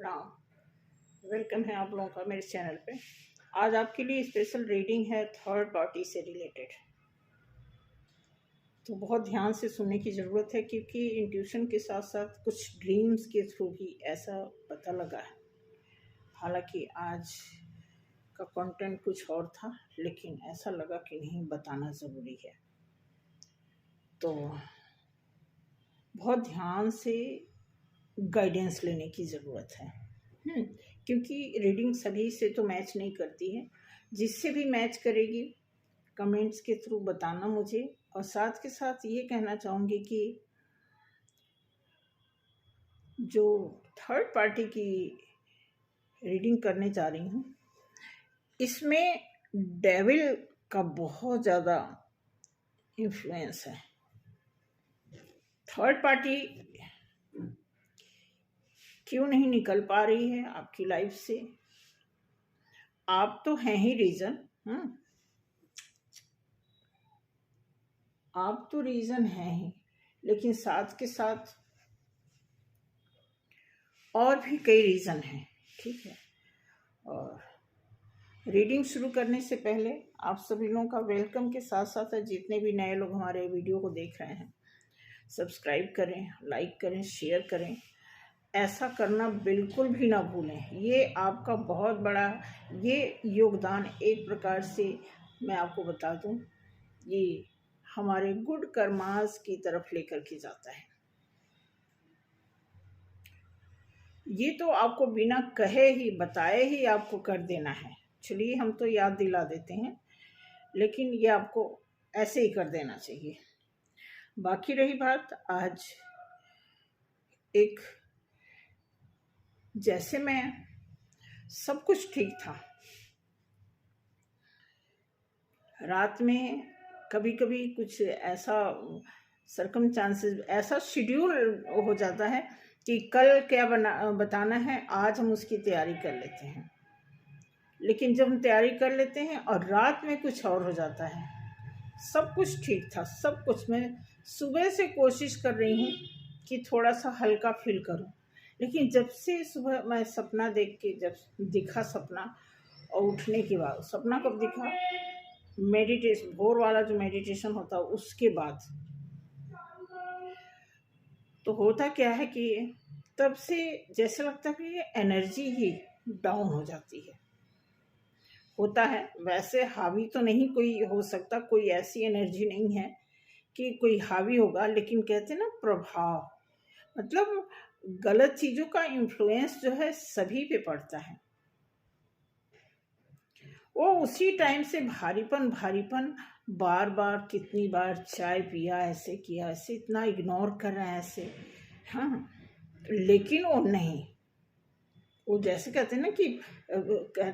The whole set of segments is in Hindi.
प्रणाम। वेलकम है आप लोगों का मेरे चैनल पे। आज आपके लिए स्पेशल रीडिंग है थर्ड पार्टी से रिलेटेड, तो बहुत ध्यान से सुनने की ज़रूरत है क्योंकि इंट्यूशन के साथ साथ कुछ ड्रीम्स के थ्रू भी ऐसा पता लगा है। हालांकि आज का कंटेंट कुछ और था, लेकिन ऐसा लगा कि नहीं, बताना ज़रूरी है। तो बहुत ध्यान से गाइडेंस लेने की ज़रूरत है। क्योंकि रीडिंग सभी से तो मैच नहीं करती है। जिससे भी मैच करेगी कमेंट्स के थ्रू बताना मुझे। और साथ के साथ ये कहना चाहूँगी कि जो थर्ड पार्टी की रीडिंग करने जा रही हूँ, इसमें डेविल का बहुत ज़्यादा इन्फ्लुएंस है। थर्ड पार्टी क्यों नहीं निकल पा रही है आपकी लाइफ से? आप तो हैं ही रीज़न। आप तो रीज़न हैं ही, लेकिन साथ के साथ और भी कई रीज़न हैं। ठीक है। और रीडिंग शुरू करने से पहले आप सभी लोगों का वेलकम के साथ साथ जितने भी नए लोग हमारे वीडियो को देख रहे हैं, सब्सक्राइब करें, लाइक करें, शेयर करें। ऐसा करना बिल्कुल भी ना भूलें। ये आपका बहुत बड़ा ये योगदान, एक प्रकार से मैं आपको बता दूं, ये हमारे गुड कर्मास की तरफ लेकर के जाता है। ये तो आपको बिना कहे ही, बताए ही आपको कर देना है। चलिए, हम तो याद दिला देते हैं, लेकिन ये आपको ऐसे ही कर देना चाहिए। बाकी रही बात, आज एक जैसे मैं सब कुछ ठीक था, रात में कभी कभी कुछ ऐसा सर्कमस्टांसेस, ऐसा शेड्यूल हो जाता है कि कल क्या बताना है, आज हम उसकी तैयारी कर लेते हैं। लेकिन जब हम तैयारी कर लेते हैं और रात में कुछ और हो जाता है। सब कुछ ठीक था, सब कुछ। मैं सुबह से कोशिश कर रही हूँ कि थोड़ा सा हल्का फील करूँ, लेकिन जब से सुबह मैं सपना देख के, जब दिखा सपना, और उठने के बाद, सपना कब दिखा, मेडिटेशन, भोर वाला जो मेडिटेशन होता है उसके बाद, तो होता क्या है कि तब से जैसे लगता है कि ये एनर्जी ही डाउन हो जाती है। होता है, वैसे हावी तो नहीं कोई हो सकता, कोई ऐसी एनर्जी नहीं है कि कोई हावी होगा, लेकिन कहते हैं ना प्रभाव, मतलब गलत चीज़ों का इन्फ्लुएंस जो है सभी पे पड़ता है। वो उसी टाइम से भारीपन भारीपन, बार बार कितनी बार चाय पिया, ऐसे किया, ऐसे इतना इग्नोर कर रहे हैं ऐसे। हाँ, लेकिन वो नहीं, वो जैसे कहते हैं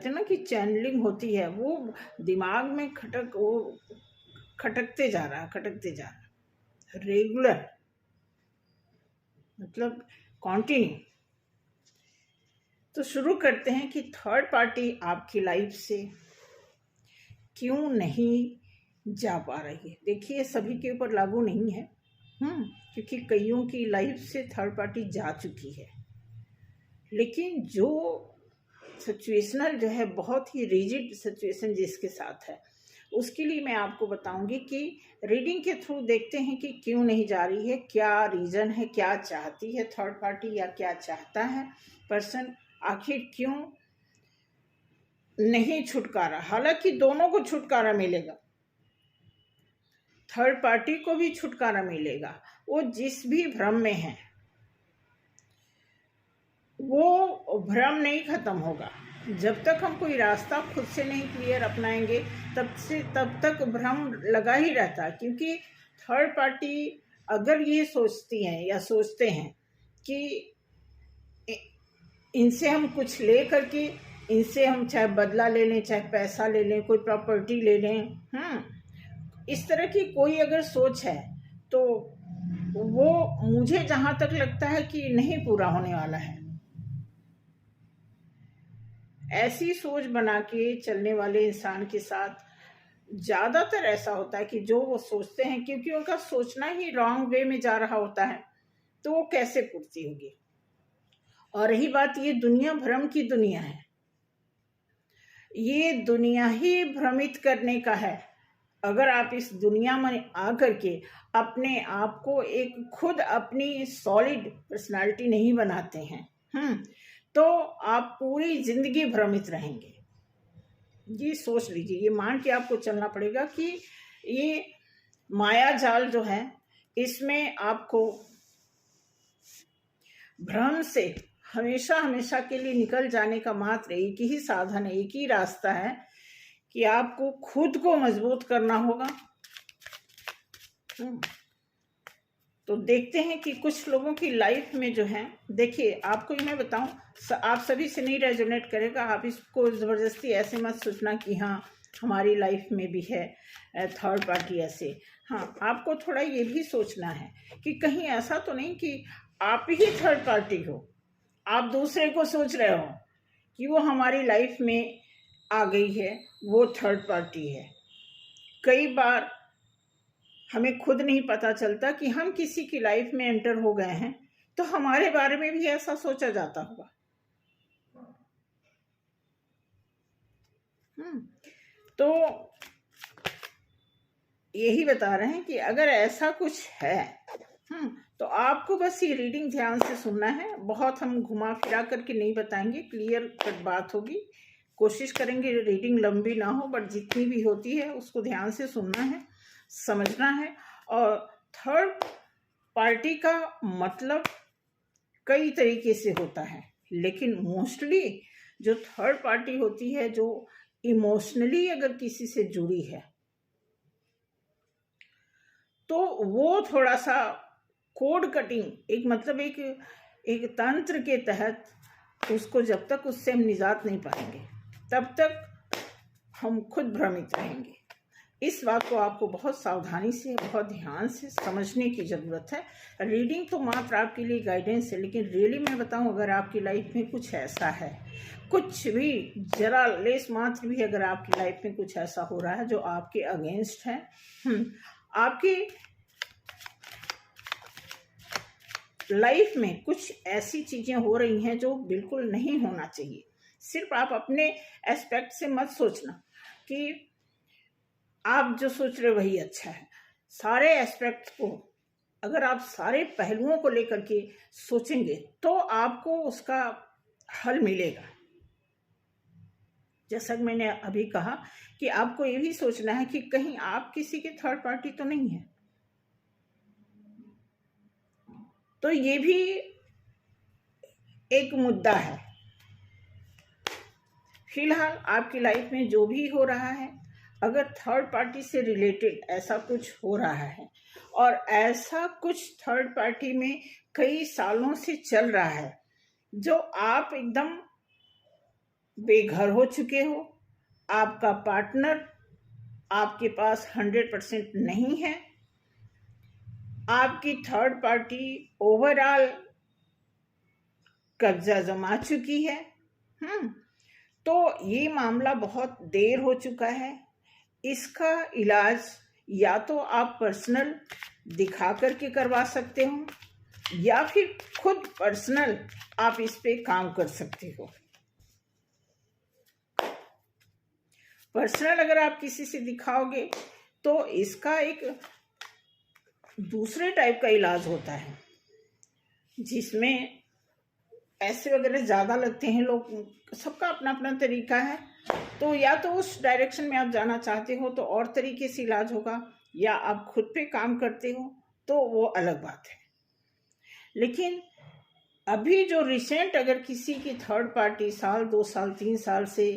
ना कि चैनलिंग होती है, वो दिमाग में खटकते जा रहा है रेगुलर, मतलब कंटिन्यू। तो शुरू करते हैं कि थर्ड पार्टी आपकी लाइफ से क्यों नहीं जा पा रही है। देखिए, सभी के ऊपर लागू नहीं है, क्योंकि कईयों की लाइफ से थर्ड पार्टी जा चुकी है। लेकिन जो सिचुएशनल जो है, बहुत ही रिजिड सिचुएशन जिसके साथ है, उसके लिए मैं आपको बताऊंगी कि रीडिंग के थ्रू देखते हैं कि क्यों नहीं जा रही है, क्या रीज़न है, क्या चाहती है थर्ड पार्टी, या क्या चाहता है पर्सन, आखिर क्यों नहीं छुटकारा। हालांकि दोनों को छुटकारा मिलेगा, थर्ड पार्टी को भी छुटकारा मिलेगा। वो जिस भी भ्रम में है, वो भ्रम नहीं खत्म होगा। जब तक हम कोई रास्ता खुद से नहीं क्लियर अपनाएंगे, तब तक भ्रम लगा ही रहता है। क्योंकि थर्ड पार्टी अगर ये सोचती हैं या सोचते हैं कि इनसे हम कुछ ले करके, इनसे हम चाहे बदला ले लें, चाहे पैसा ले लें, कोई प्रॉपर्टी ले लें, इस तरह की कोई अगर सोच है, तो वो मुझे जहाँ तक लगता है कि नहीं पूरा होने वाला है। ऐसी सोच बना के चलने वाले इंसान के साथ ज़्यादातर ऐसा होता है कि जो वो सोचते हैं, क्योंकि उनका सोचना ही रॉन्ग वे में जा रहा होता है, तो वो कैसे पूर्ति होगी। और रही बात, ये दुनिया भ्रम की दुनिया है, ये दुनिया ही भ्रमित करने का है। अगर आप इस दुनिया में आकर के अपने आप को एक खुद अपनी सॉलिड पर्सनालिटी नहीं बनाते हैं, तो आप पूरी जिंदगी भ्रमित रहेंगे। ये सोच लीजिए, ये मान के आपको चलना पड़ेगा कि ये माया जाल जो है, इसमें आपको भ्रम से हमेशा हमेशा के लिए निकल जाने का मात्र एक ही साधन है, एक ही रास्ता है कि आपको खुद को मजबूत करना होगा। तो देखते हैं कि कुछ लोगों की लाइफ में जो है, देखिए आपको मैं बताऊं, आप सभी से नहीं रेजोनेट करेगा। आप इसको ज़बरदस्ती ऐसे मत सोचना कि हाँ हमारी लाइफ में भी है थर्ड पार्टी ऐसे। हाँ, आपको थोड़ा ये भी सोचना है कि कहीं ऐसा तो नहीं कि आप ही थर्ड पार्टी हो, आप दूसरे को सोच रहे हो कि वो हमारी लाइफ में आ गई है, वो थर्ड पार्टी है। कई बार हमें खुद नहीं पता चलता कि हम किसी की लाइफ में एंटर हो गए हैं, तो हमारे बारे में भी ऐसा सोचा जाता होगा। तो यही बता रहे हैं कि अगर ऐसा कुछ है, तो आपको बस ये रीडिंग ध्यान से सुनना है। बहुत हम घुमा फिरा करके नहीं बताएंगे, क्लियर कट बात होगी। कोशिश करेंगे रीडिंग लंबी ना हो, बट जितनी भी होती है उसको ध्यान से सुनना है, समझना है। और थर्ड पार्टी का मतलब कई तरीके से होता है, लेकिन मोस्टली जो थर्ड पार्टी होती है, जो इमोशनली अगर किसी से जुड़ी है, तो वो थोड़ा सा कोड कटिंग, एक मतलब एक तंत्र के तहत उसको जब तक उससे हम निजात नहीं पाएंगे, तब तक हम खुद भ्रमित रहेंगे। इस बात को आपको बहुत सावधानी से, बहुत ध्यान से समझने की ज़रूरत है। रीडिंग तो मात्र आपके लिए गाइडेंस है, लेकिन रियली मैं बताऊं, अगर आपकी लाइफ में कुछ ऐसा है, कुछ भी जरा लेस मात्र भी अगर आपकी लाइफ में कुछ ऐसा हो रहा है जो आपके अगेंस्ट है, आपकी लाइफ में कुछ ऐसी चीज़ें हो रही हैं जो बिल्कुल नहीं होना चाहिए। सिर्फ आप अपने एस्पेक्ट से मत सोचना कि आप जो सोच रहे वही अच्छा है। सारे एस्पेक्ट को, अगर आप सारे पहलुओं को लेकर के सोचेंगे तो आपको उसका हल मिलेगा। जैसा कि मैंने अभी कहा कि आपको ये भी सोचना है कि कहीं आप किसी के थर्ड पार्टी तो नहीं है। तो ये भी एक मुद्दा है। फिलहाल आपकी लाइफ में जो भी हो रहा है, अगर थर्ड पार्टी से रिलेटेड ऐसा कुछ हो रहा है और ऐसा कुछ थर्ड पार्टी में कई सालों से चल रहा है, जो आप एकदम बेघर हो चुके हो, आपका पार्टनर आपके पास 100% नहीं है, आपकी थर्ड पार्टी ओवरऑल कब्जा जमा चुकी है, तो ये मामला बहुत देर हो चुका है। इसका इलाज या तो आप पर्सनल दिखा करके करवा सकते हो, या फिर खुद पर्सनल आप इस पे काम कर सकते हो। पर्सनल अगर आप किसी से दिखाओगे तो इसका एक दूसरे टाइप का इलाज होता है, जिसमें पैसे वगैरह ज़्यादा लगते हैं। लोग, सबका अपना अपना तरीका है। तो या तो उस डायरेक्शन में आप जाना चाहते हो तो और तरीके से इलाज होगा, या आप खुद पे काम करते हो तो वो अलग बात है। लेकिन अभी जो रिसेंट अगर किसी की थर्ड पार्टी साल 2 साल 3 साल से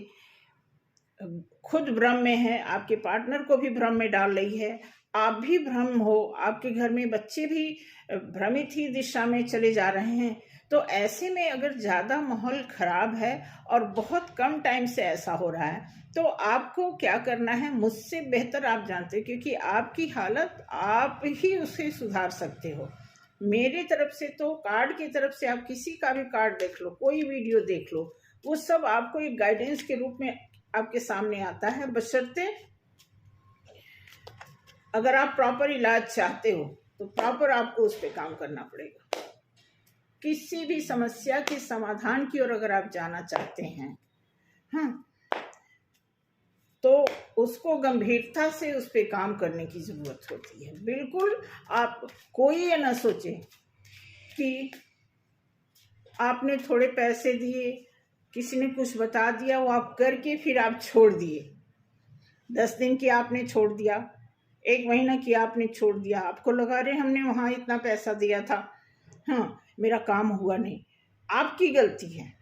खुद भ्रम में है, आपके पार्टनर को भी भ्रम में डाल रही है, आप भी भ्रम हो, आपके घर में बच्चे भी भ्रमित ही दिशा में चले जा रहे हैं, तो ऐसे में अगर ज़्यादा माहौल ख़राब है और बहुत कम टाइम से ऐसा हो रहा है, तो आपको क्या करना है, मुझसे बेहतर आप जानते हैं, क्योंकि आपकी हालत आप ही उसे सुधार सकते हो। मेरी तरफ से तो, कार्ड की तरफ से, आप किसी का भी कार्ड देख लो, कोई वीडियो देख लो, वो सब आपको एक गाइडेंस के रूप में आपके सामने आता है, बशर्ते अगर आप प्रॉपर इलाज चाहते हो तो प्रॉपर आपको उस पर काम करना पड़ेगा। किसी भी समस्या के समाधान की ओर अगर आप जाना चाहते हैं, हाँ, तो उसको गंभीरता से उस पर काम करने की जरूरत होती है। बिल्कुल आप कोई ये ना सोचे कि आपने थोड़े पैसे दिए, किसी ने कुछ बता दिया, वो आप करके फिर आप छोड़ दिए। 10 दिन की आपने छोड़ दिया, 1 महीना की आपने छोड़ दिया, आपको लगा रहे हमने वहाँ इतना पैसा दिया था, हाँ मेरा काम हुआ नहीं। आपकी गलती है।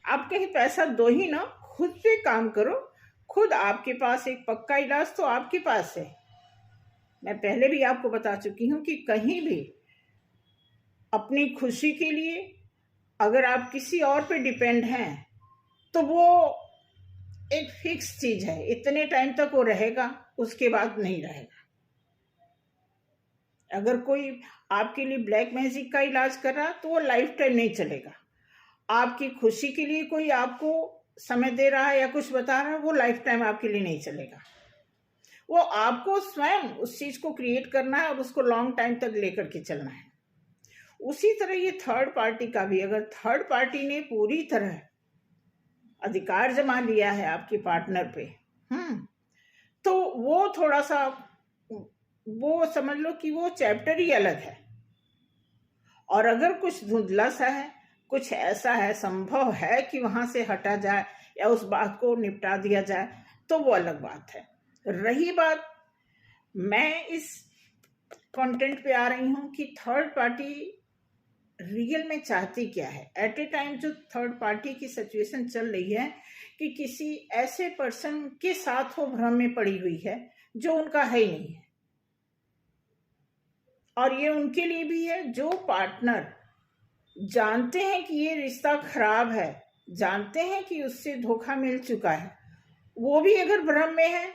आप कहीं पैसा दो ही ना, खुद पे काम करो। खुद आपके पास एक पक्का इलाज तो आपके पास है। मैं पहले भी आपको बता चुकी हूँ कि कहीं भी अपनी खुशी के लिए अगर आप किसी और पे डिपेंड हैं तो वो एक फिक्स चीज है, इतने टाइम तक वो रहेगा, उसके बाद नहीं रहेगा। अगर कोई आपके लिए ब्लैक मैजिक का इलाज कर रहा तो वो लाइफ टाइम नहीं चलेगा। आपकी खुशी के लिए कोई आपको समय दे रहा है या कुछ बता रहा है, वो लाइफ टाइम आपके लिए नहीं चलेगा। वो आपको स्वयं उस चीज को क्रिएट करना है और उसको लॉन्ग टाइम तक लेकर के चलना है। उसी तरह ये थर्ड पार्टी का भी, अगर थर्ड पार्टी ने पूरी तरह अधिकार जमा लिया है आपके पार्टनर पे, तो वो थोड़ा सा, वो समझ लो कि वो चैप्टर ही अलग है। और अगर कुछ धुंधला सा है, कुछ ऐसा है, संभव है कि वहां से हटा जाए या उस बात को निपटा दिया जाए, तो वो अलग बात है। रही बात, मैं इस कंटेंट पे आ रही हूं कि थर्ड पार्टी रियल में चाहती क्या है। एट ए टाइम जो थर्ड पार्टी की सिचुएशन चल रही है कि किसी ऐसे पर्सन के साथ वो भ्रम में पड़ी हुई है जो उनका है ही नहीं है। और ये उनके लिए भी है जो पार्टनर जानते हैं कि ये रिश्ता खराब है, जानते हैं कि उससे धोखा मिल चुका है, वो भी अगर भ्रम में है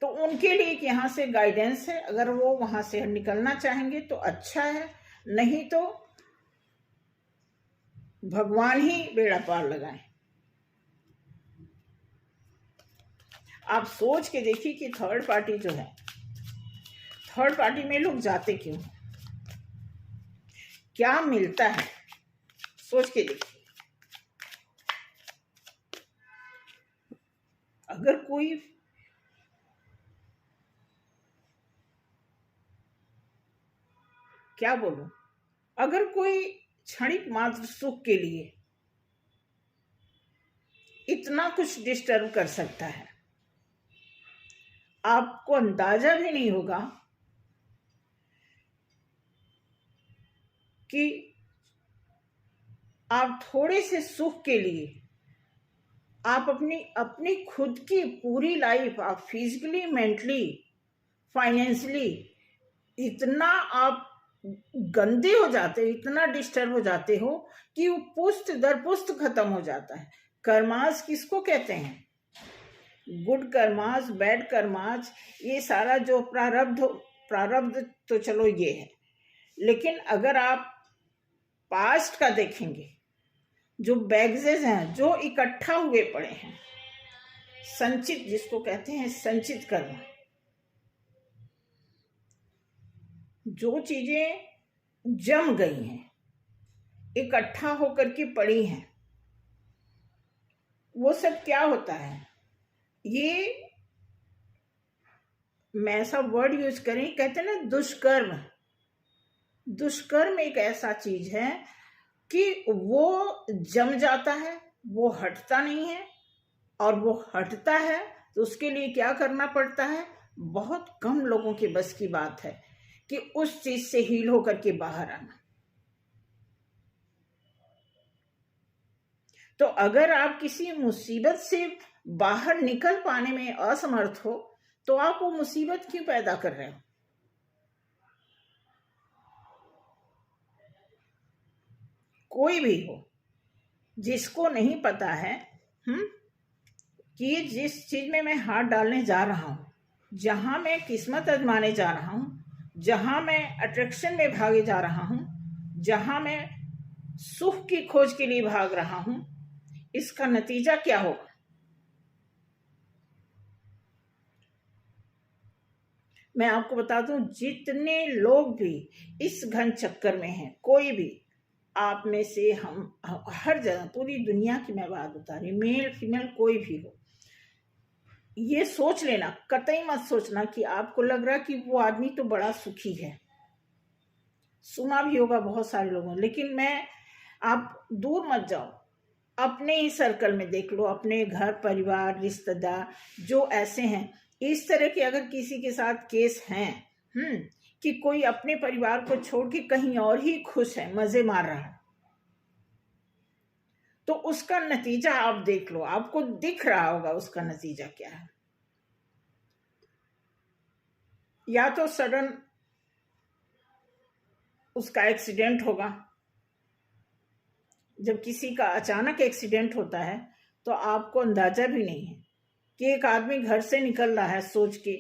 तो उनके लिए यहां से गाइडेंस है। अगर वो वहां से निकलना चाहेंगे तो अच्छा है, नहीं तो भगवान ही बेड़ा पार लगाए। आप सोच के देखिए कि थर्ड पार्टी जो है, थर्ड पार्टी में लोग जाते क्यों, क्या मिलता है, सोच के देखिए। अगर कोई क्या बोलूं, अगर कोई क्षणिक मात्र सुख के लिए इतना कुछ डिस्टर्ब कर सकता है, आपको अंदाजा भी नहीं होगा कि आप थोड़े से सुख के लिए आप अपनी खुद की पूरी लाइफ, आप फिजिकली, मेंटली, फाइनेंशियली इतना आप गंदे हो जाते हो, इतना डिस्टर्ब हो जाते हो कि वो पुष्ट दर पुष्ट खत्म हो जाता है। कर्मास किसको कहते हैं? गुड कर्मास, बैड कर्मास, ये सारा जो प्रारब्ध तो चलो ये है, लेकिन अगर आप पास्ट का देखेंगे, जो बैगेज हैं, जो इकट्ठा हुए पड़े हैं, संचित जिसको कहते हैं, संचित कर्म, जो चीजें जम गई हैं, इकट्ठा होकर के पड़ी हैं, वो सब क्या होता है, ये मैं ऐसा वर्ड यूज करें, कहते हैं ना दुष्कर्म। दुष्कर्म एक ऐसा चीज है कि वो जम जाता है, वो हटता नहीं है, और वो हटता है तो उसके लिए क्या करना पड़ता है, बहुत कम लोगों के बस की बात है कि उस चीज से हील होकर के बाहर आना। तो अगर आप किसी मुसीबत से बाहर निकल पाने में असमर्थ हो तो आप वो मुसीबत क्यों पैदा कर रहे हो? कोई भी हो, जिसको नहीं पता है कि जिस चीज में मैं हाथ डालने जा रहा हूं, जहां मैं किस्मत आजमाने जा रहा हूं, जहां मैं अट्रैक्शन में भागे जा रहा हूं, जहां मैं सुख की खोज के लिए भाग रहा हूं, इसका नतीजा क्या होगा? मैं आपको बता दूं, जितने लोग भी इस घन चक्कर में हैं, कोई भी आप में से, हम हर जगह पूरी दुनिया की मैं बात बता रही, मेल फीमेल कोई भी हो, ये सोच लेना, कतई मत सोचना कि आपको लग रहा कि वो आदमी तो बड़ा सुखी है। सुना भी होगा बहुत सारे लोगों, लेकिन आप दूर मत जाओ, अपने ही सर्कल में देख लो, अपने घर परिवार रिश्तेदार जो ऐसे हैं, इस तरह के अगर किसी के साथ केस हैं कि कोई अपने परिवार को छोड़ के कहीं और ही खुश है, मजे मार रहा है, तो उसका नतीजा आप देख लो, आपको दिख रहा होगा उसका नतीजा क्या है। या तो सडन उसका एक्सीडेंट होगा। जब किसी का अचानक एक्सीडेंट होता है तो आपको अंदाजा भी नहीं है कि एक आदमी घर से निकल रहा है सोच के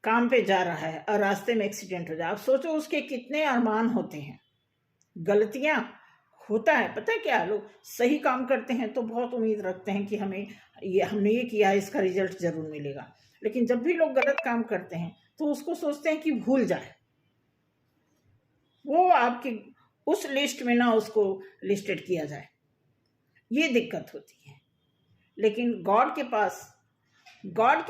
काम पे जा रहा है और रास्ते में एक्सीडेंट हो जाए। आप सोचो उसके कितने अरमान होते हैं। गलतियां होता है, पता है क्या, लोग सही काम करते हैं तो बहुत उम्मीद रखते हैं कि हमने ये किया, इसका रिजल्ट जरूर मिलेगा। लेकिन जब भी लोग गलत काम करते हैं तो उसको सोचते हैं कि भूल जाए, वो आपकी उस लिस्ट में ना उसको लिस्टेड किया जाए, ये दिक्कत होती है। लेकिन गॉड के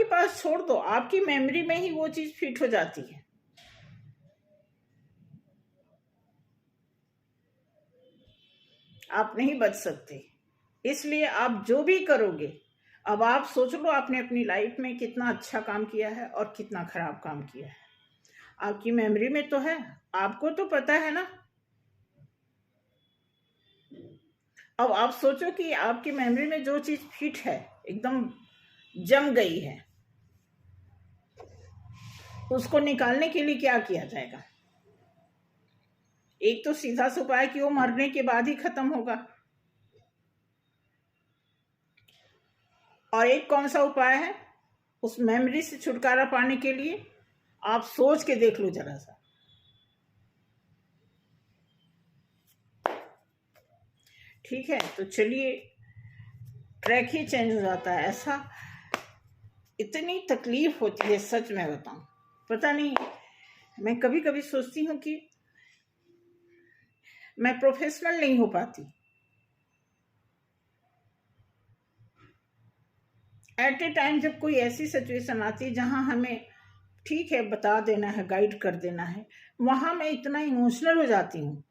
पास छोड़ दो, आपकी मेमोरी में ही वो चीज फिट हो जाती है। आप नहीं बच सकते, इसलिए आप जो भी करोगे, अब आप सोच लो आपने अपनी लाइफ में कितना अच्छा काम किया है और कितना खराब काम किया है। आपकी मेमोरी में तो है, आपको तो पता है ना। अब आप सोचो कि आपकी मेमोरी में जो चीज फिट है, एकदम जम गई है, उसको निकालने के लिए क्या किया जाएगा। एक तो सीधा सा उपाय कि वो मरने के बाद ही खत्म होगा, और एक कौन सा उपाय है उस मेमोरी से छुटकारा पाने के लिए, आप सोच के देख लो जरा सा। ठीक है, तो चलिए, ट्रैक ही चेंज हो जाता है। ऐसा इतनी तकलीफ होती है, सच में बताऊं, पता नहीं, मैं कभी कभी सोचती हूँ कि मैं प्रोफेशनल नहीं हो पाती। एट ए टाइम जब कोई ऐसी सिचुएशन आती है जहां हमें ठीक है बता देना है, गाइड कर देना है, वहां मैं इतना इमोशनल हो जाती हूँ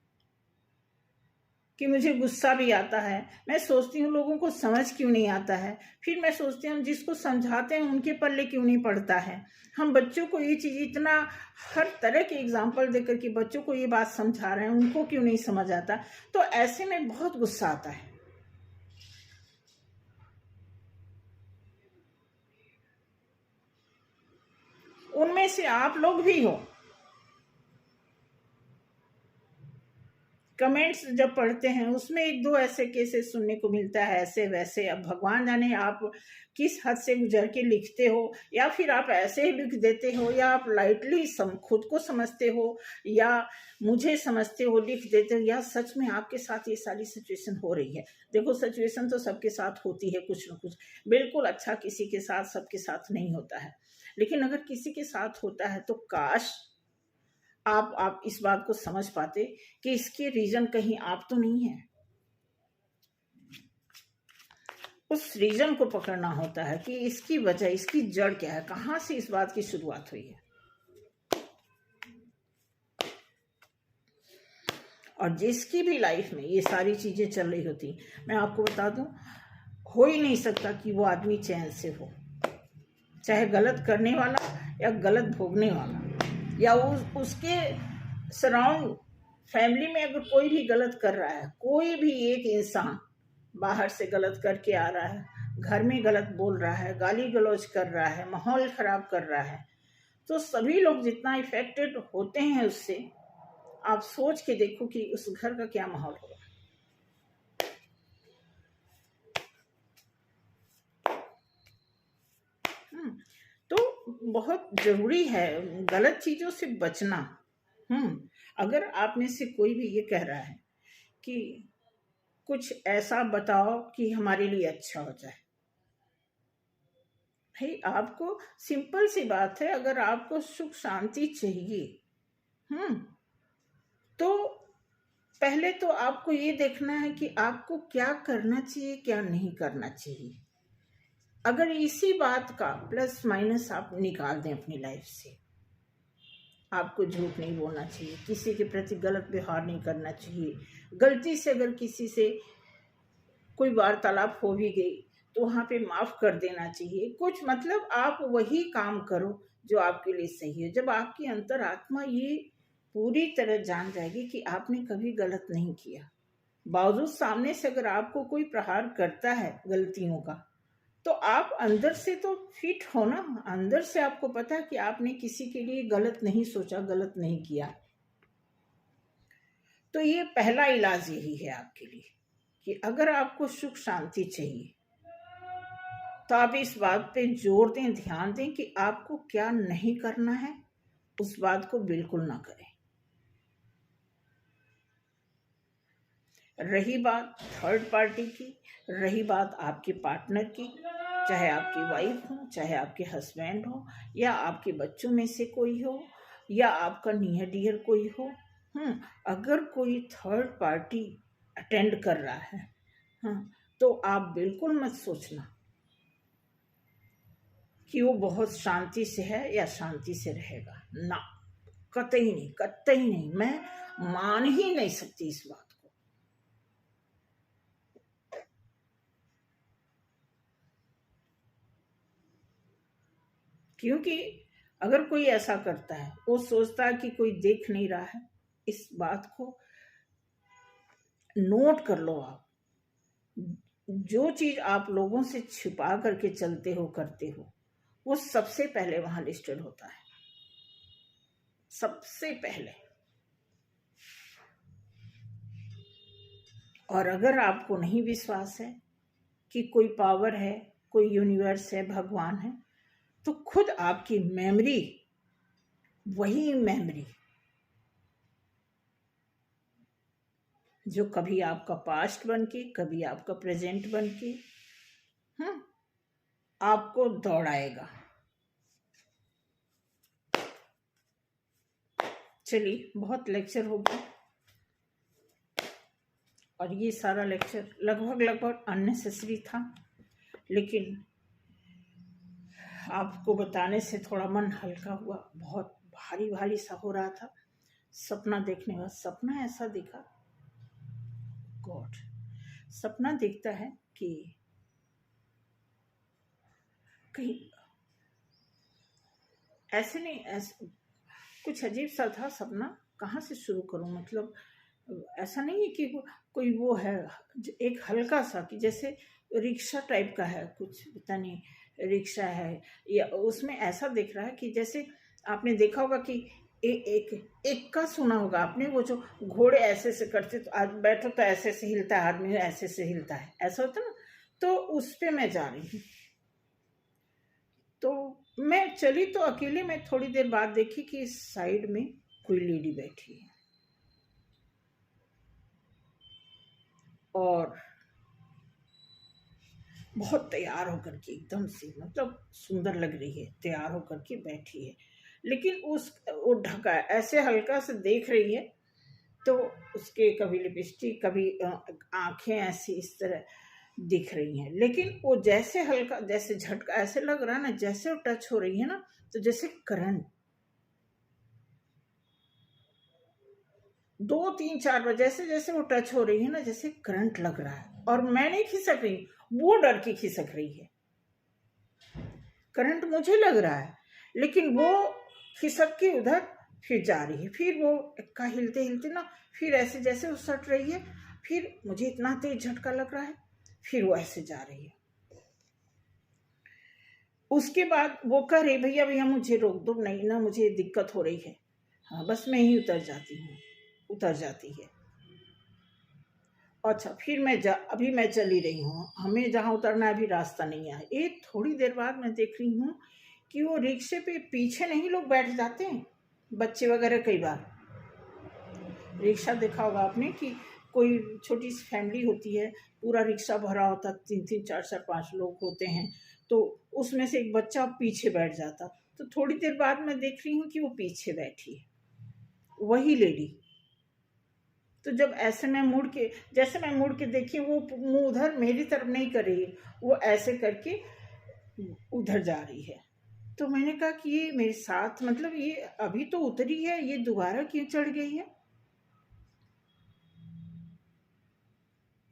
कि मुझे गुस्सा भी आता है। मैं सोचती हूँ लोगों को समझ क्यों नहीं आता है, फिर मैं सोचती हूँ जिसको समझाते हैं उनके पल्ले क्यों नहीं पड़ता है। हम बच्चों को ये चीज़ इतना हर तरह के एग्जाम्पल देकर के बच्चों को ये बात समझा रहे हैं, उनको क्यों नहीं समझ आता। तो ऐसे में बहुत गुस्सा आता है। उनमें से आप लोग भी हो। कमेंट्स जब पढ़ते हैं उसमें एक दो ऐसे केसेस सुनने को मिलता है, ऐसे वैसे। अब भगवान जाने आप किस हद से गुजर के लिखते हो, या फिर आप ऐसे ही लिख देते हो, या आप लाइटली खुद को समझते हो, या मुझे समझते हो लिख देते हो, या सच में आपके साथ ये सारी सिचुएशन हो रही है। देखो, सिचुएशन तो सबके साथ होती है कुछ ना कुछ। बिल्कुल अच्छा किसी के साथ सबके साथ नहीं होता है, लेकिन अगर किसी के साथ होता है तो काश आप इस बात को समझ पाते कि इसके रीजन कहीं आप तो नहीं है। उस रीजन को पकड़ना होता है कि इसकी वजह, इसकी जड़ क्या है, कहां से इस बात की शुरुआत हुई है। और जिसकी भी लाइफ में ये सारी चीजें चल रही होती, मैं आपको बता दूं, हो ही नहीं सकता कि वो आदमी चैन से हो, चाहे गलत करने वाला या गलत भोगने वाला, या उसके सराउंड फैमिली में अगर कोई भी गलत कर रहा है, कोई भी एक इंसान बाहर से गलत करके आ रहा है, घर में गलत बोल रहा है, गाली गलौज कर रहा है, माहौल खराब कर रहा है, तो सभी लोग जितना इफेक्टेड होते हैं उससे, आप सोच के देखो कि उस घर का क्या माहौल होगा। तो बहुत जरूरी है गलत चीजों से बचना। अगर आप में से कोई भी ये कह रहा है कि कुछ ऐसा बताओ कि हमारे लिए अच्छा हो जाए, भाई आपको सिंपल सी बात है, अगर आपको सुख शांति चाहिए तो पहले तो आपको ये देखना है कि आपको क्या करना चाहिए, क्या नहीं करना चाहिए। अगर इसी बात का प्लस माइनस आप निकाल दें अपनी लाइफ से, आपको झूठ नहीं बोलना चाहिए, किसी के प्रति गलत व्यवहार नहीं करना चाहिए, गलती से अगर किसी से कोई वार्तालाप हो भी गई तो वहाँ पे माफ़ कर देना चाहिए। कुछ मतलब आप वही काम करो जो आपके लिए सही है। जब आपकी अंतरात्मा ये पूरी तरह जान जाएगी कि आपने कभी गलत नहीं किया, बावजूद सामने से अगर आपको कोई प्रहार करता है गलतियों का, तो आप अंदर से तो फिट हो ना, अंदर से आपको पता है कि आपने किसी के लिए गलत नहीं सोचा, गलत नहीं किया। तो ये पहला इलाज यही है आपके लिए कि अगर आपको सुख शांति चाहिए तो आप इस बात पे जोर दें, ध्यान दें कि आपको क्या नहीं करना है, उस बात को बिल्कुल ना करें। रही बात थर्ड पार्टी की, रही बात आपके पार्टनर की, चाहे आपकी वाइफ हो, चाहे आपके हस्बैंड हो, या आपके बच्चों में से कोई हो, या आपका नियर डियर कोई हो, अगर कोई थर्ड पार्टी अटेंड कर रहा है तो आप बिल्कुल मत सोचना कि वो बहुत शांति से है या शांति से रहेगा। ना, कतई नहीं, कतई नहीं। मैं मान ही नहीं सकती इस बात को। क्योंकि अगर कोई ऐसा करता है, वो सोचता है कि कोई देख नहीं रहा है। इस बात को नोट कर लो आप। जो चीज आप लोगों से छिपा करके चलते हो, करते हो, वो सबसे पहले वहां लिस्टेड होता है, सबसे पहले। और अगर आपको नहीं विश्वास है कि कोई पावर है, कोई यूनिवर्स है, भगवान है, तो खुद आपकी मेमोरी, वही मेमोरी जो कभी आपका पास्ट बन के, कभी आपका प्रेजेंट बन के आपको दौड़ाएगा। चलिए, बहुत लेक्चर हो गया, और ये सारा लेक्चर लगभग अननेसेसरी था, लेकिन आपको बताने से थोड़ा मन हल्का हुआ। बहुत भारी भारी सा हो रहा था। सपना देखने का, सपना ऐसा दिखा, गॉड, सपना दिखता है कि कहीं ऐसे नहीं, ऐसे कुछ अजीब सा था सपना। कहाँ से शुरू करूं, मतलब ऐसा नहीं है कि कोई वो है, एक हल्का सा कि जैसे रिक्शा टाइप का है, कुछ पता नहीं रिक्शा है, या उसमें ऐसा दिख रहा है कि जैसे आपने देखा होगा कि एक का सुना होगा आपने, वो जो घोड़े ऐसे से करते, तो आज बैठो तो ऐसे से हिलता है, आदमी ऐसे से हिलता है, ऐसा होता ना। तो उस पे मैं जा रही हूँ, तो मैं चली तो अकेले में, थोड़ी देर बाद देखी कि साइड में कोई लेडी बैठी है, और बहुत तैयार होकर के, एकदम से मतलब सुंदर लग रही है, तैयार होकर के बैठी है, लेकिन वो ढका ऐसे हल्का से देख रही है, तो उसके कभी लिपस्टिक, कभी आंखें ऐसी इस तरह दिख रही हैं, लेकिन वो जैसे हल्का, जैसे झटका ऐसे लग रहा है ना, जैसे वो टच हो रही है ना, तो जैसे करंट 2 3 4 बार जैसे जैसे वो टच हो रही है ना, जैसे करंट लग रहा है, और मैं नहीं खिसक रही, वो डर के खिसक रही है। करंट मुझे लग रहा है, लेकिन वो खिसक के उधर फिर जा रही है, फिर वो इक्का हिलते हिलते ना, फिर ऐसे जैसे वो सट रही है, फिर मुझे इतना तेज झटका लग रहा है, फिर वो ऐसे जा रही है। उसके बाद वो कह रही, भैया भैया मुझे रोक दो, नहीं ना मुझे दिक्कत हो रही है। हाँ, बस मैं ही उतर जाती हूँ, उतर जाती है। अच्छा, फिर अभी मैं चली रही हूँ, हमें जहाँ उतरना है अभी रास्ता नहीं है। एक थोड़ी देर बाद मैं देख रही हूँ कि वो रिक्शे पे पीछे नहीं लोग बैठ जाते हैं, बच्चे वगैरह। कई बार रिक्शा देखा होगा आपने कि कोई छोटी सी फैमिली होती है, पूरा रिक्शा भरा होता, 3 3 4 4 5 लोग होते हैं, तो उसमें से एक बच्चा पीछे बैठ जाता। तो थोड़ी देर बाद मैं देख रही हूँ कि वो पीछे बैठी है, वही लेडी। तो जब ऐसे मैं मुड़ के, जैसे मैं मुड़ के देखी, वो मुंह उधर मेरी तरफ नहीं कर रही है, वो ऐसे करके उधर जा रही है। तो मैंने कहा कि ये मेरे साथ, मतलब ये अभी तो उतरी है, ये दोबारा क्यों चढ़ गई है।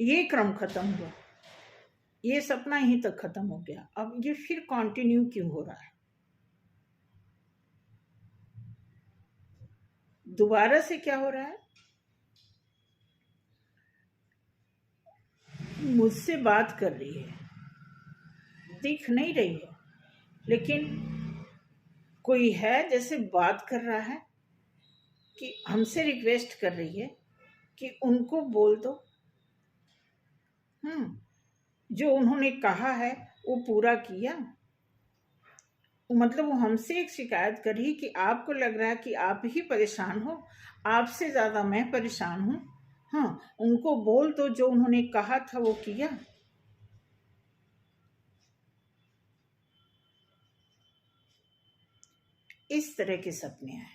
ये क्रम खत्म हुआ, ये सपना यहीं तक खत्म हो गया। अब ये फिर कंटिन्यू क्यों हो रहा है, दोबारा से क्या हो रहा है। मुझसे बात कर रही है, दिख नहीं रही है, लेकिन कोई है जैसे बात कर रहा है, कि हमसे रिक्वेस्ट कर रही है कि उनको बोल दो जो उन्होंने कहा है वो पूरा किया। मतलब वो हमसे एक शिकायत कर रही कि आपको लग रहा है कि आप ही परेशान हो, आपसे ज़्यादा मैं परेशान हूँ। हाँ, उनको बोल दो जो उन्होंने कहा था वो किया। इस तरह के सपने आए।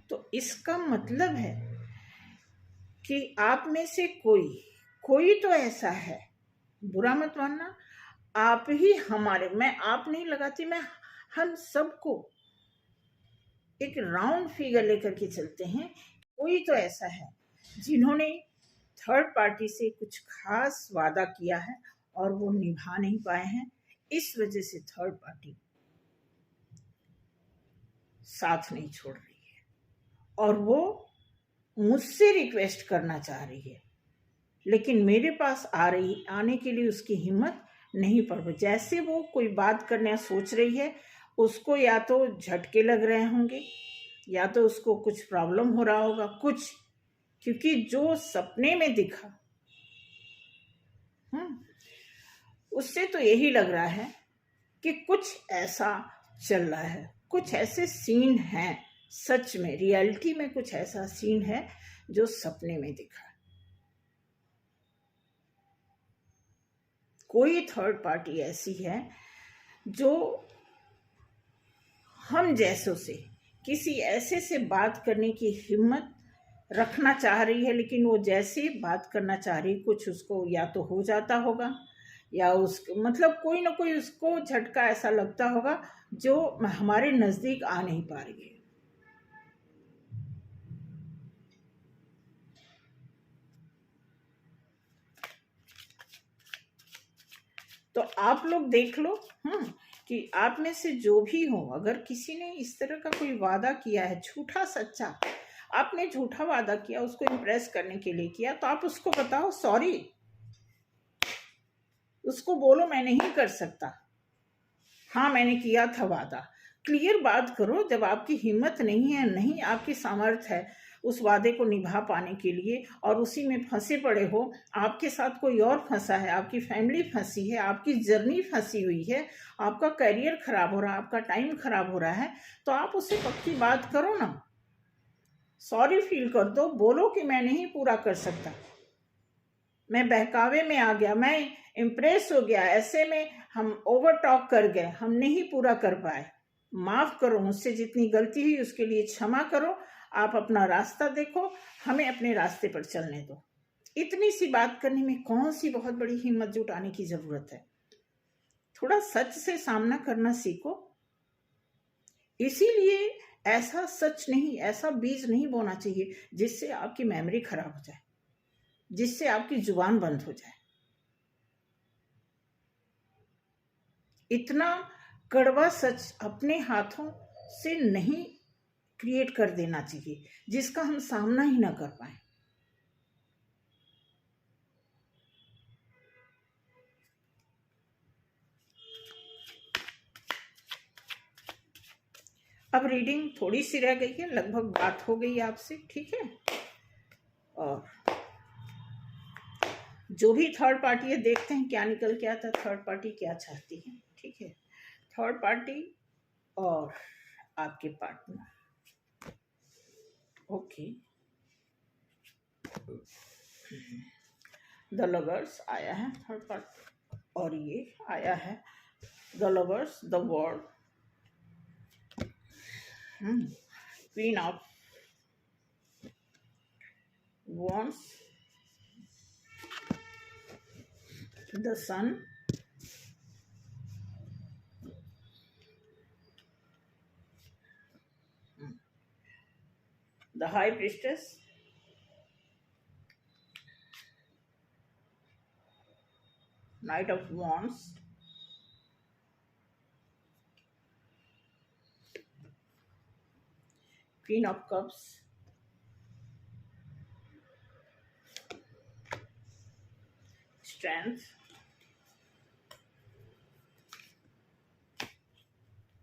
तो इसका मतलब है कि आप में से कोई तो ऐसा है, बुरा मत मानना, आप ही हमारे, मैं आप नहीं लगाती, मैं हम सबको एक राउंड फिगर लेकर के चलते हैं। कोई तो ऐसा है जिन्होंने थर्ड पार्टी से कुछ खास वादा किया है और वो निभा नहीं पाए हैं, इस वजह से थर्ड पार्टी साथ नहीं छोड़ रही है और वो मुझसे रिक्वेस्ट करना चाह रही है, लेकिन मेरे पास आने के लिए उसकी हिम्मत नहीं पड़ रही। जैसे वो कोई बात करने सोच रही है, उसको या तो झटके लग रहे होंगे, या तो उसको कुछ प्रॉब्लम हो रहा होगा कुछ, क्योंकि जो सपने में दिखा उससे तो यही लग रहा है कि कुछ ऐसा चल रहा है, कुछ ऐसे सीन हैं, सच में रियलिटी में कुछ ऐसा सीन है जो सपने में दिखा। कोई थर्ड पार्टी ऐसी है जो हम जैसों से किसी ऐसे से बात करने की हिम्मत रखना चाह रही है, लेकिन वो जैसे बात करना चाह रही, कुछ उसको या तो हो जाता होगा, या उस मतलब कोई ना कोई उसको झटका ऐसा लगता होगा जो हमारे नजदीक आ नहीं पा रही है। तो आप लोग देख लो कि आप में से जो भी हो, अगर किसी ने इस तरह का कोई वादा किया है, झूठा सच्चा, आपने झूठा वादा किया, उसको इम्प्रेस करने के लिए किया, तो आप उसको बताओ सॉरी, उसको बोलो मैं नहीं कर सकता, हाँ मैंने किया था वादा। क्लियर बात करो। जब आपकी हिम्मत नहीं है, नहीं आपकी सामर्थ्य है उस वादे को निभा पाने के लिए, और उसी में फंसे पड़े हो, आपके साथ कोई और फंसा है, आपकी फैमिली फंसी है, आपकी जर्नी फंसी हुई है, आपका करियर खराब हो रहा है, आपका टाइम खराब हो रहा है, तो आप उससे पक्की बात करो ना, सॉरी फील कर दो, बोलो कि मैं नहीं पूरा कर सकता, मैं बहकावे में आ गया, मैं इम्प्रेस हो गया, ऐसे में हम ओवर टॉक कर गए, हम नहीं पूरा कर पाए, माफ करो, मुझसे जितनी गलती हुई उसके लिए क्षमा करो, आप अपना रास्ता देखो, हमें अपने रास्ते पर चलने दो। इतनी सी बात करने में कौन सी बहुत बड़ी हिम्मत जुटाने की जरूरत है। थोड़ा सच से सामना करना सीखो। इसीलिए ऐसा सच नहीं, ऐसा बीज नहीं बोना चाहिए जिससे आपकी मेमोरी खराब हो जाए, जिससे आपकी जुबान बंद हो जाए। इतना कड़वा सच अपने हाथों से नहीं क्रिएट कर देना चाहिए जिसका हम सामना ही ना कर पाए। अब रीडिंग थोड़ी सी रह गई है, लगभग बात हो गई आपसे, ठीक है। और जो भी थर्ड पार्टी है, देखते हैं क्या निकल के आता, थर्ड पार्टी क्या चाहती है, ठीक है। थर्ड पार्टी और आपके पार्टनर, ओके। द लवर्स आया है थर्ड पार्ट, और ये आया है the lovers the world, queen of wands, the sun, the high priestess, knight of wands, queen of cups, strength,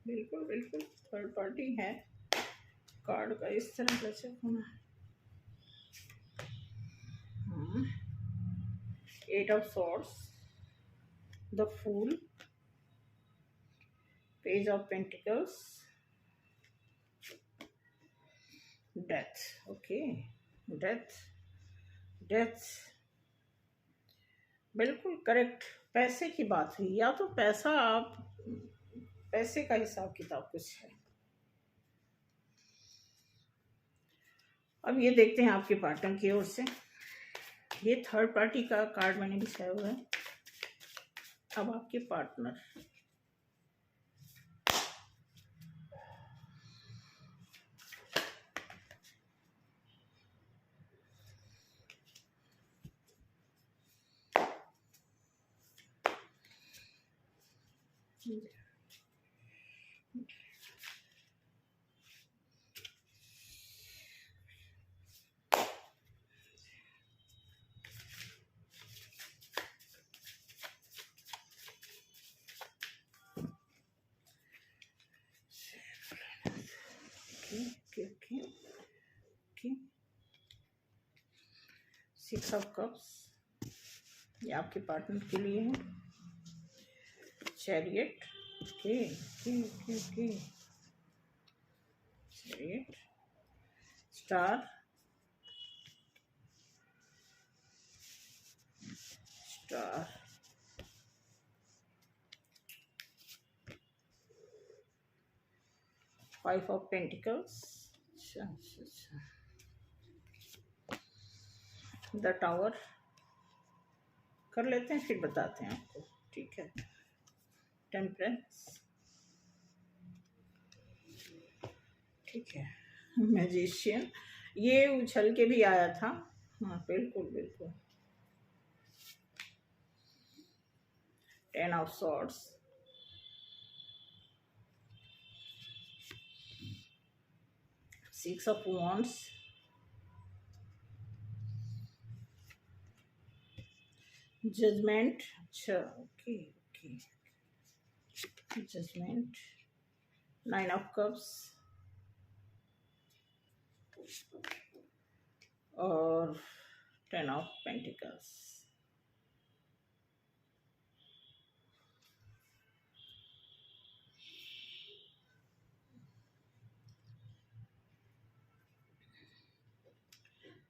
बिल्कुल बिल्कुल थर्ड पार्टी है, कार्ड का इस तरह का चेक होना, eight of swords, the fool, page of pentacles, death, okay, death, death, बिल्कुल करेक्ट। पैसे की बात हुई, या तो पैसा, आप पैसे का हिसाब किताब कुछ है। अब ये देखते हैं आपके पार्टनर की ओर से, ये थर्ड पार्टी का कार्ड मैंने बिछाया हुआ है। अब आपके पार्टनर, सिक्स ऑफ कप्स, ये आपके पार्टनर के लिए है, chariot, okay okay okay okay, chariot, star, star, five of pentacles, अच्छा अच्छा अच्छा, द टावर, कर लेते हैं फिर बताते हैं आपको, ठीक है, टेम्परेंस, ठीक है, मैजिशियन, ये उछल के भी आया था, हाँ बिल्कुल बिल्कुल, ten of swords, six of wands, judgement, अच्छा okay okay, judgement, nine of cups और टेन ऑफ पेंटिकल्स।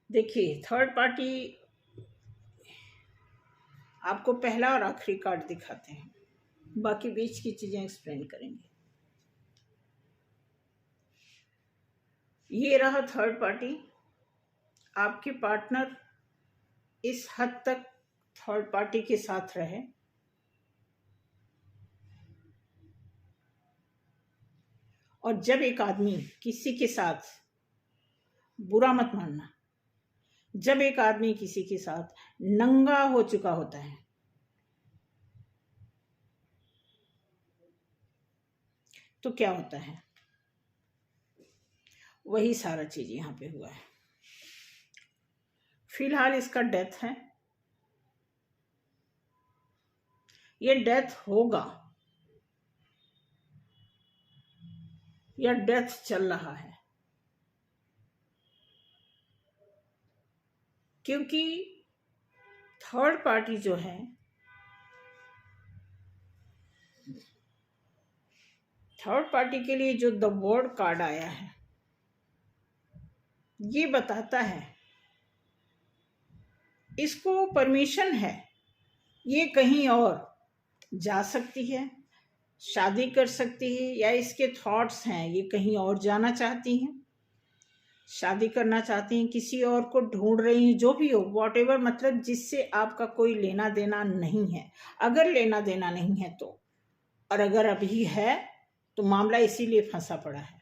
देखिए थर्ड पार्टी आपको पहला और आखिरी कार्ड दिखाते हैं, बाकी बीच की चीजें एक्सप्लेन करेंगे। ये रहा थर्ड पार्टी, आपके पार्टनर इस हद तक थर्ड पार्टी के साथ रहे, और जब एक आदमी किसी के साथ, बुरा मत मानना, जब एक आदमी किसी के साथ नंगा हो चुका होता है तो क्या होता है, वही सारा चीज यहां पे हुआ है। फिलहाल इसका डेथ है, ये डेथ होगा या डेथ चल रहा है, क्योंकि थर्ड पार्टी जो है, थर्ड पार्टी के लिए जो द वर्ल्ड कार्ड आया है, ये बताता है इसको परमिशन है, ये कहीं और जा सकती है, शादी कर सकती है, या इसके थॉट्स हैं ये कहीं और जाना चाहती हैं, शादी करना चाहती हैं, किसी और को ढूंढ रही हैं, जो भी हो, वॉट एवर, मतलब जिससे आपका कोई लेना देना नहीं है। अगर लेना देना नहीं है तो, और अगर अभी है तो मामला इसीलिए फंसा पड़ा है।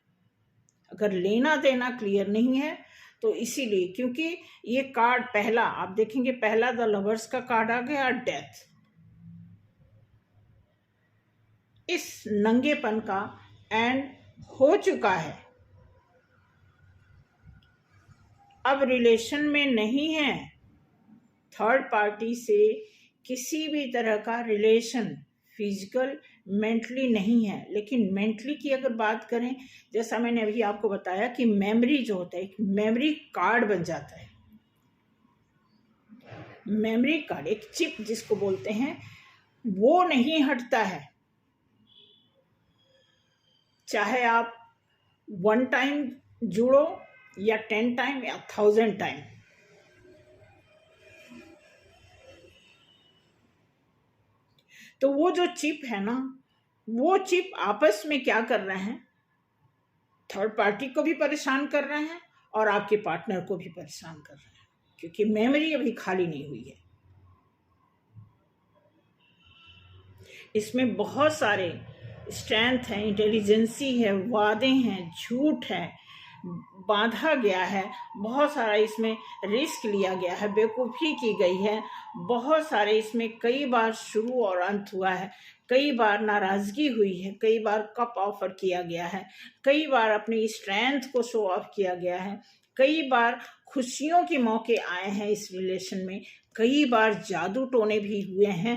अगर लेना देना क्लियर नहीं है तो इसीलिए, क्योंकि ये कार्ड पहला आप देखेंगे, पहला द लवर्स का कार्ड आ गया, डेथ, इस नंगेपन का एंड हो चुका है। अब रिलेशन में नहीं है, थर्ड पार्टी से किसी भी तरह का रिलेशन फिजिकल मेंटली नहीं है। लेकिन मेंटली की अगर बात करें, जैसा मैंने अभी आपको बताया कि मेमोरी जो होता है, एक मेमोरी कार्ड बन जाता है, मेमोरी कार्ड, एक चिप जिसको बोलते हैं, वो नहीं हटता है। चाहे आप 1 टाइम जुड़ो या 10 टाइम या 1000 टाइम, तो वो जो चिप है ना, वो चिप आपस में क्या कर रहे हैं, थर्ड पार्टी को भी परेशान कर रहे हैं और आपके पार्टनर को भी परेशान कर रहे हैं, क्योंकि मेमोरी अभी खाली नहीं हुई है। इसमें बहुत सारे स्ट्रेंथ है, इंटेलिजेंसी है, वादे हैं, झूठ है, बांधा गया है, बहुत सारा इसमें रिस्क लिया गया है, बेवकूफ़ी की गई है, बहुत सारे इसमें कई बार शुरू और अंत हुआ है, कई बार नाराज़गी हुई है, कई बार कप ऑफर किया गया है, कई बार अपनी स्ट्रेंथ को शो ऑफ किया गया है, कई बार खुशियों के मौके आए हैं इस रिलेशन में, कई बार जादू टोने भी हुए हैं,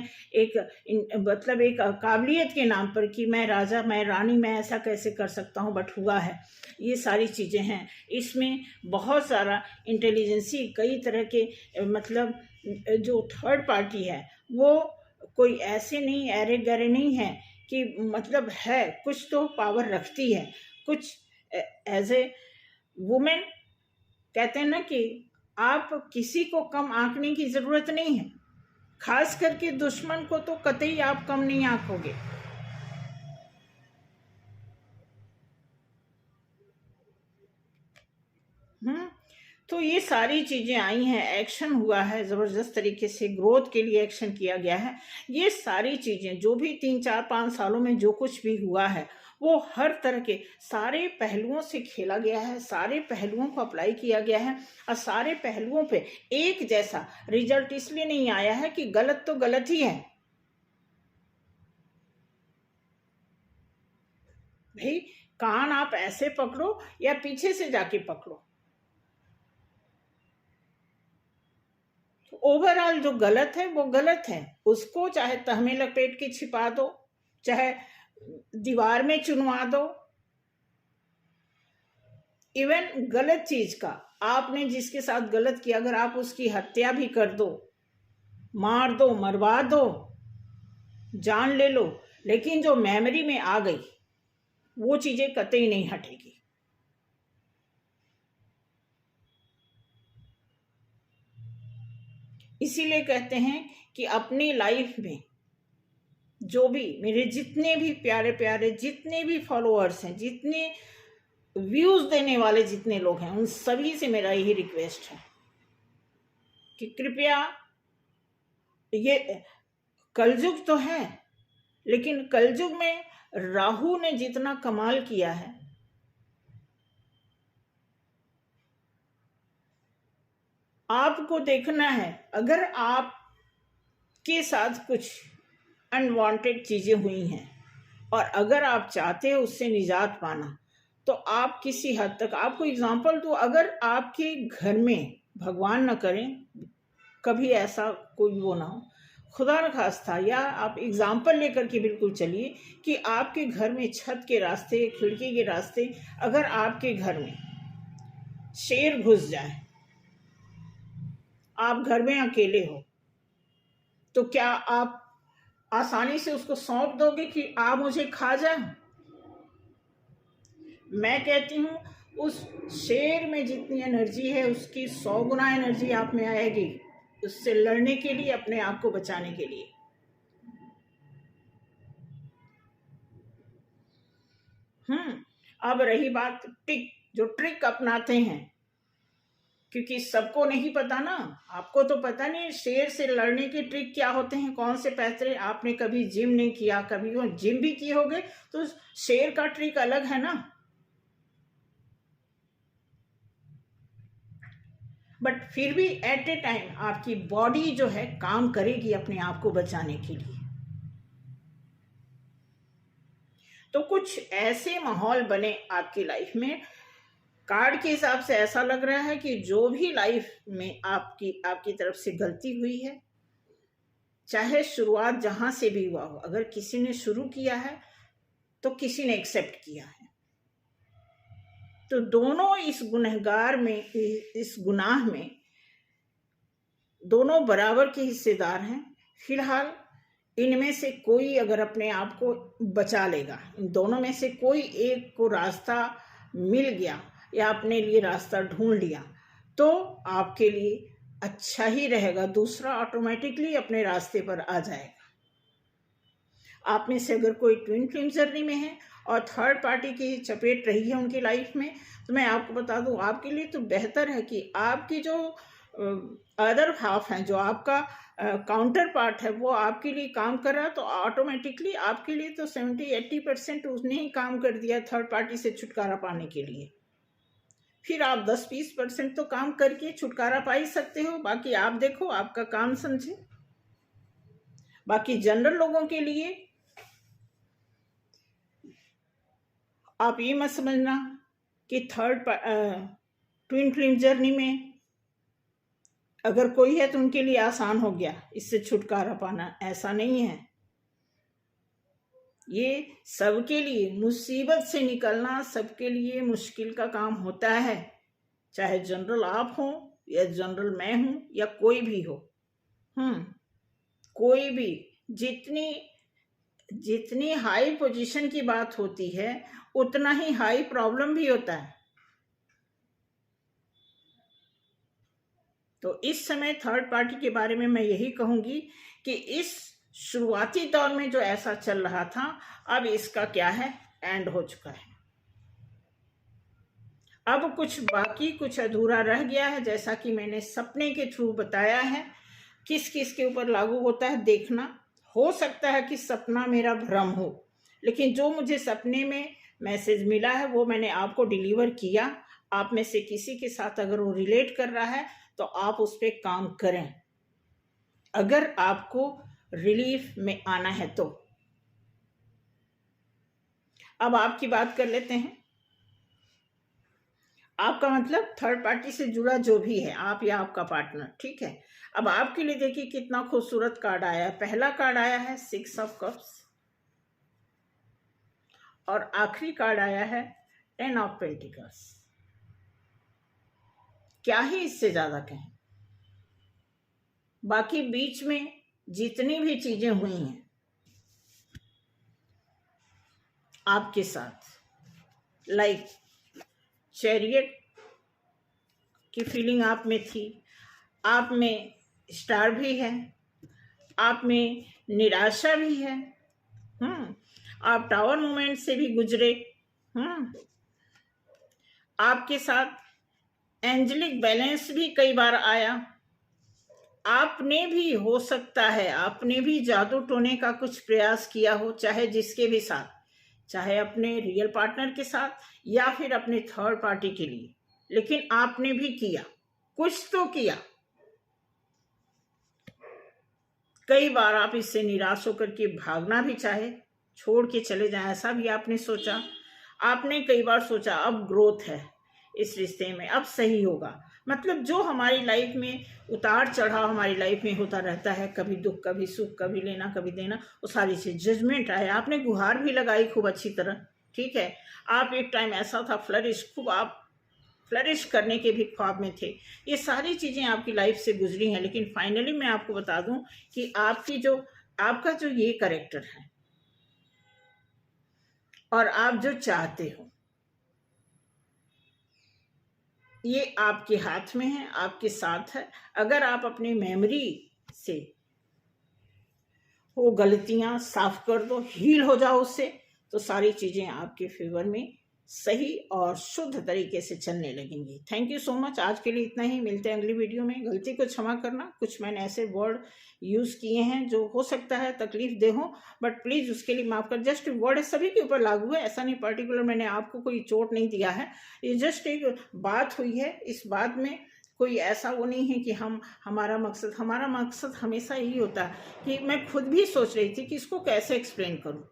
मतलब एक काबिलियत के नाम पर कि मैं राजा, मैं रानी, मैं ऐसा कैसे कर सकता हूँ, बट हुआ है। ये सारी चीज़ें हैं, इसमें बहुत सारा इंटेलिजेंसी, कई तरह के मतलब जो थर्ड पार्टी है वो कोई ऐसे नहीं, ऐरे गहरे नहीं है कि मतलब है, कुछ तो पावर रखती है, कुछ एज ए वुमेन कहते हैं ना कि आप किसी को कम आंकने की जरूरत नहीं है, खास करके दुश्मन को तो कतई आप कम नहीं आंकोगे। तो ये सारी चीजें आई हैं, एक्शन हुआ है जबरदस्त तरीके से, ग्रोथ के लिए एक्शन किया गया है। ये सारी चीजें जो भी 3 4 5 सालों में जो कुछ भी हुआ है, वो हर तरह के सारे पहलुओं से खेला गया है, सारे पहलुओं को अप्लाई किया गया है, और सारे पहलुओं पे एक जैसा रिजल्ट इसलिए नहीं आया है कि गलत तो गलत ही है भाई, कान आप ऐसे पकड़ो या पीछे से जाके पकड़ो, ओवरऑल जो गलत है वो गलत है, उसको चाहे तहमे लपेट के छिपा दो, चाहे दीवार में चुनवा दो। इवन गलत चीज का, आपने जिसके साथ गलत किया, अगर आप उसकी हत्या भी कर दो, मार दो, मरवा दो, जान ले लो, लेकिन जो मेमोरी में आ गई वो चीजें कतई नहीं हटेगी। इसीलिए कहते हैं कि अपनी लाइफ में जो भी मेरे जितने भी प्यारे प्यारे, जितने भी फॉलोअर्स हैं, जितने व्यूज देने वाले जितने लोग हैं, उन सभी से मेरा यही रिक्वेस्ट है कि कृपया, ये कलयुग तो है, लेकिन कलयुग में राहु ने जितना कमाल किया है, आपको देखना है। अगर आप के साथ कुछ अनवांटेड चीजें हुई हैं और अगर आप चाहते हो उससे निजात पाना, तो आप किसी हद तक, आपको एग्जांपल दूं, अगर आपके घर में भगवान न करें कभी ऐसा कोई वो ना हो, खुदा न खास्ता, या आप एग्जाम्पल लेकर के बिल्कुल चलिए कि आपके घर में छत के रास्ते, खिड़की के रास्ते, अगर आपके घर में शेर घुस जाए, आप घर में अकेले हो, तो क्या आप आसानी से उसको सौंप दोगे कि आप मुझे खा जाए? मैं कहती हूँ उस शेर में जितनी एनर्जी है उसकी 100 गुना एनर्जी आप में आएगी। उससे लड़ने के लिए, अपने आप को बचाने के लिए। अब रही बात ट्रिक, जो ट्रिक अपनाते हैं, क्योंकि सबको नहीं पता ना, आपको तो पता नहीं शेर से लड़ने के ट्रिक क्या होते हैं, कौन से पैसे। आपने कभी जिम नहीं किया, कभी वो जिम भी किए होगे, तो शेर का ट्रिक अलग है ना। बट फिर भी एट ए टाइम आपकी बॉडी जो है काम करेगी अपने आप को बचाने के लिए। तो कुछ ऐसे माहौल बने आपकी लाइफ में, कार्ड के हिसाब से ऐसा लग रहा है कि जो भी लाइफ में आपकी तरफ से गलती हुई है, चाहे शुरुआत जहां से भी हुआ हो, अगर किसी ने शुरू किया है तो किसी ने एक्सेप्ट किया है, तो दोनों इस गुनहगार में, इस गुनाह में दोनों बराबर के हिस्सेदार हैं। फिलहाल इनमें से कोई अगर अपने आप को बचा लेगा, इन दोनों में से कोई एक को रास्ता मिल गया या अपने लिए रास्ता ढूंढ लिया, तो आपके लिए अच्छा ही रहेगा, दूसरा ऑटोमेटिकली अपने रास्ते पर आ जाएगा। आप में से अगर कोई ट्विन फ्लेम जर्नी में है और थर्ड पार्टी की चपेट रही है उनकी लाइफ में, तो मैं आपको बता दूं, आपके लिए तो बेहतर है कि आपकी जो अदर हाफ है, जो आपका काउंटर पार्ट है, वो आपके लिए काम कर रहा है, तो ऑटोमेटिकली आपके लिए तो 70-80% उसने ही काम कर दिया थर्ड पार्टी से छुटकारा पाने के लिए। फिर आप 10-20% तो काम करके छुटकारा पा ही सकते हो, बाकी आप देखो, आपका काम समझे। बाकी जनरल लोगों के लिए आप ये मत समझना कि ट्विन फ्लेम जर्नी में अगर कोई है तो उनके लिए आसान हो गया इससे छुटकारा पाना, ऐसा नहीं है। ये सबके लिए मुसीबत से निकलना, सबके लिए मुश्किल का काम होता है, चाहे जनरल आप हो या जनरल मैं हूं या कोई भी हो। कोई भी, जितनी हाई पोजीशन की बात होती है उतना ही हाई प्रॉब्लम भी होता है। तो इस समय थर्ड पार्टी के बारे में मैं यही कहूंगी कि इस शुरुआती दौर में जो ऐसा चल रहा था, अब इसका क्या है, एंड हो चुका है। अब कुछ अधूरा रह गया है, जैसा कि मैंने सपने के थ्रू बताया है। किस किस के ऊपर लागू होता है देखना। हो सकता है कि सपना मेरा भ्रम हो, लेकिन जो मुझे सपने में मैसेज मिला है वो मैंने आपको डिलीवर किया। आप में से किसी के साथ अगर वो रिलेट कर रहा है तो आप उस पर काम करें, अगर आपको रिलीफ में आना है तो। अब आपकी बात कर लेते हैं। आपका मतलब थर्ड पार्टी से जुड़ा जो भी है, आप या आपका पार्टनर, ठीक है। अब आपके लिए देखिए कितना खूबसूरत कार्ड आया है। पहला कार्ड आया है 6 ऑफ कप्स और आखिरी कार्ड आया है 10 ऑफ पेंटिकल्स। क्या ही इससे ज्यादा कहें। बाकी बीच में जितनी भी चीजें हुई हैं आपके साथ, लाइक चैरियट की फीलिंग आप में थी, आप में स्टार भी है, आप में निराशा भी है, आप टावर मोमेंट से भी गुजरे, आपके साथ एंजेलिक बैलेंस भी कई बार आया। आपने भी, हो सकता है आपने भी जादू टोने का कुछ प्रयास किया हो, चाहे जिसके भी साथ, चाहे अपने रियल पार्टनर के साथ या फिर अपने थर्ड पार्टी के लिए, लेकिन आपने भी किया, कुछ तो किया। कई बार आप इससे निराश होकर के भागना भी चाहे, छोड़ के चले जाएं, ऐसा भी आपने सोचा। आपने कई बार सोचा अब ग्रोथ है इस रिश्ते में, अब सही होगा। मतलब जो हमारी लाइफ में उतार चढ़ाव हमारी लाइफ में होता रहता है, कभी दुख कभी सुख, कभी लेना कभी देना, वो सारी चीज जजमेंट आए। आपने गुहार भी लगाई खूब अच्छी तरह, ठीक है। आप एक टाइम ऐसा था खूब आप फ्लरिश करने के भी ख्वाब में थे। ये सारी चीज़ें आपकी लाइफ से गुजरी हैं, लेकिन फाइनली मैं आपको बता दूं कि आपका जो ये कैरेक्टर है और आप जो चाहते हो, ये आपके हाथ में है, आपके साथ है। अगर आप अपनी मेमोरी से वो गलतियां साफ कर दो, हील हो जाओ उससे, तो सारी चीजें आपके फेवर में सही और शुद्ध तरीके से चलने लगेंगी। Thank you so much. आज के लिए इतना ही, मिलते हैं अगली वीडियो में। गलती को क्षमा करना, कुछ मैंने ऐसे वर्ड यूज किए हैं जो हो सकता है तकलीफ दे हो, बट प्लीज उसके लिए माफ कर। जस्ट वर्ड है, सभी के ऊपर लागू है, ऐसा नहीं पर्टिकुलर मैंने आपको कोई चोट नहीं दिया है। ये जस्ट एक बात हुई है। इस बात में कोई ऐसा वो नहीं है कि हमारा मकसद हमेशा यही होता है कि मैं खुद भी सोच रही थी कि इसको कैसे एक्सप्लेन करूं,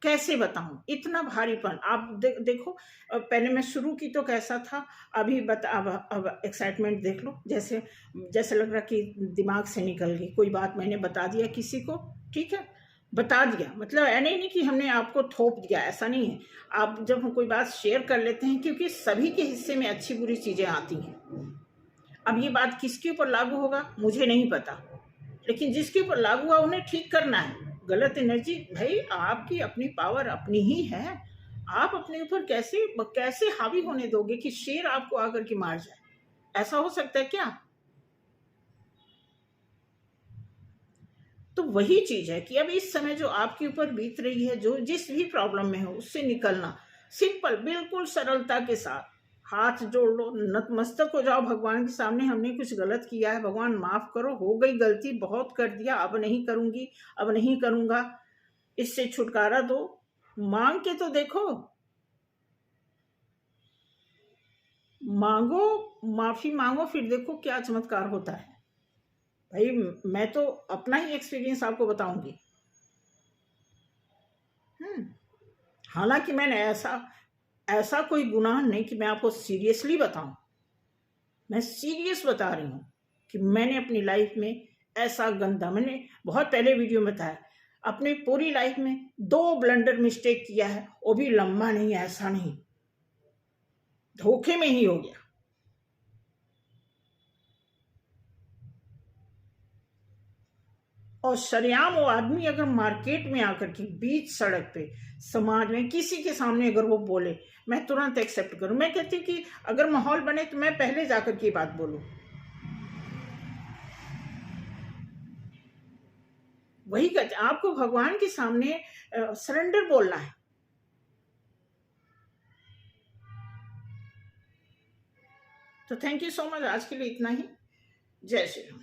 कैसे बताऊं, इतना भारीपन। आप देखो, पहले मैं शुरू की तो कैसा था, अभी अब एक्साइटमेंट देख लो, जैसे जैसे लग रहा कि दिमाग से निकल गई। कोई बात मैंने बता दिया किसी को, ठीक है, बता दिया, मतलब ऐ नहीं कि हमने आपको थोप दिया, ऐसा नहीं है। आप जब हम कोई बात शेयर कर लेते हैं, क्योंकि सभी के हिस्से में अच्छी बुरी चीजें आती हैं। अब ये बात किसके ऊपर लागू होगा मुझे नहीं पता, लेकिन जिसके ऊपर लागू हुआ उन्हें ठीक करना है। गलत एनर्जी, भाई आपकी अपनी पावर अपनी ही है। आप अपने ऊपर कैसे कैसे हावी होने दोगे कि शेर आपको आकर के मार जाए? ऐसा हो सकता है क्या? तो वही चीज है कि अब इस समय जो आपके ऊपर बीत रही है, जो जिस भी प्रॉब्लम में हो, उससे निकलना सिंपल, बिल्कुल सरलता के साथ हाथ जोड़ लो, नतमस्तक हो जाओ भगवान के सामने। हमने कुछ गलत किया है, भगवान माफ करो, हो गई गलती, बहुत कर दिया, अब नहीं करूंगी, अब नहीं करूंगा, इससे छुटकारा दो। मांग के तो देखो, मांगो, माफी मांगो, फिर देखो क्या चमत्कार होता है। भाई मैं तो अपना ही एक्सपीरियंस आपको बताऊंगी। हम्म हालांकि मैंने ऐसा ऐसा कोई गुनाह नहीं कि मैं आपको सीरियसली बताऊं, मैं सीरियस बता रही हूं कि मैंने अपनी लाइफ में ऐसा गंदा, मैंने बहुत पहले वीडियो में बताया, अपनी पूरी लाइफ में 2 ब्लंडर मिस्टेक किया है, वो भी लंबा नहीं, ऐसा नहीं, धोखे में ही हो गया। और सरेआम वो आदमी अगर मार्केट में आकर के बीच सड़क पे समाज में किसी के सामने अगर वो बोले, मैं तुरंत एक्सेप्ट करूं। मैं कहती हूँ कि अगर माहौल बने तो मैं पहले जाकर के बात बोलूं। वही कहते, आपको भगवान के सामने सरेंडर बोलना है। तो थैंक यू सो मच। आज के लिए इतना ही। जय श्री राम।